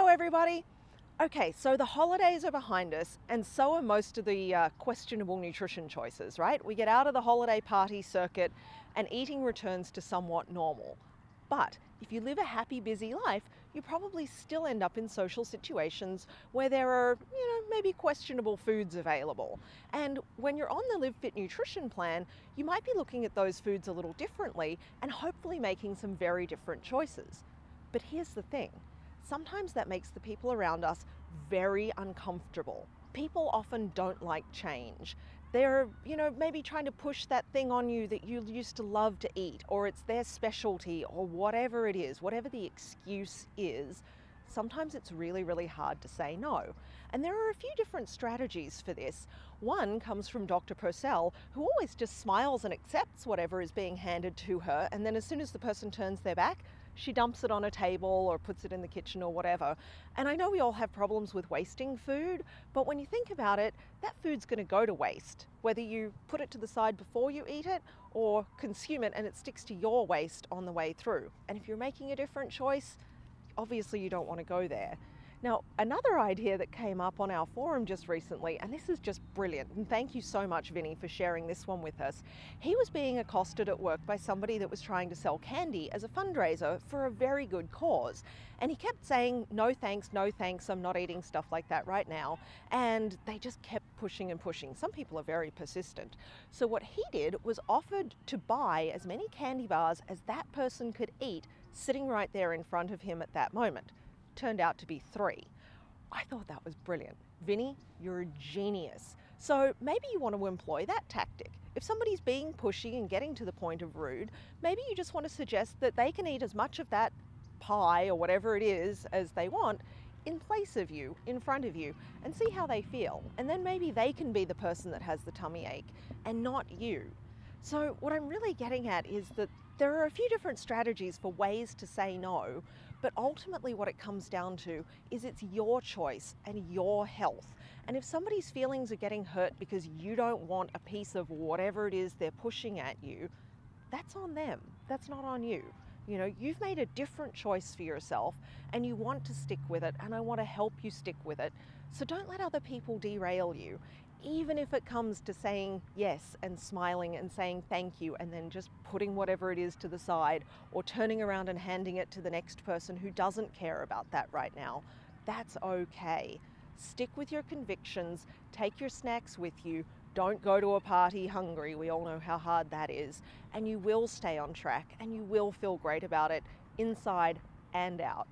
Hello everybody. Okay, so the holidays are behind us and so are most of the questionable nutrition choices, right? We get out of the holiday party circuit and eating returns to somewhat normal. But if you live a happy, busy life, you probably still end up in social situations where there are, maybe questionable foods available. And when you're on the Live Fit nutrition plan, you might be looking at those foods a little differently and hopefully making some very different choices. But here's the thing. Sometimes that makes the people around us very uncomfortable. People often don't like change. They're, maybe trying to push that thing on you that you used to love to eat, or it's their specialty, or whatever it is, whatever the excuse is. Sometimes it's really, really hard to say no. And there are a few different strategies for this. One comes from Dr. Purcell, who always just smiles and accepts whatever is being handed to her, and then as soon as the person turns their back, she dumps it on a table or puts it in the kitchen or whatever. And I know we all have problems with wasting food, but when you think about it, that food's going to go to waste, whether you put it to the side before you eat it or consume it and it sticks to your waste on the way through. And if you're making a different choice, obviously you don't want to go there. Now, another idea that came up on our forum just recently, and this is just brilliant, and thank you so much, Vinny, for sharing this one with us. He was being accosted at work by somebody that was trying to sell candy as a fundraiser for a very good cause. And he kept saying, no thanks, I'm not eating stuff like that right now. And they just kept pushing and pushing. Some people are very persistent. So what he did was offered to buy as many candy bars as that person could eat sitting right there in front of him at that moment. Turned out to be 3. I thought that was brilliant. Vinny, you're a genius. So maybe you want to employ that tactic. If somebody's being pushy and getting to the point of rude, maybe you just want to suggest that they can eat as much of that pie or whatever it is as they want in place of you, in front of you, and see how they feel. And then maybe they can be the person that has the tummy ache and not you. So what I'm really getting at is that there are a few different strategies for ways to say no, but ultimately what it comes down to is it's your choice and your health. And if somebody's feelings are getting hurt because you don't want a piece of whatever it is they're pushing at you, that's on them. That's not on you. You've made a different choice for yourself and you want to stick with it, and I want to help you stick with it. So don't let other people derail you. Even if it comes to saying yes and smiling and saying thank you and then just putting whatever it is to the side or turning around and handing it to the next person who doesn't care about that right now, that's okay. Stick with your convictions, take your snacks with you, don't go to a party hungry, we all know how hard that is, and you will stay on track and you will feel great about it inside and out.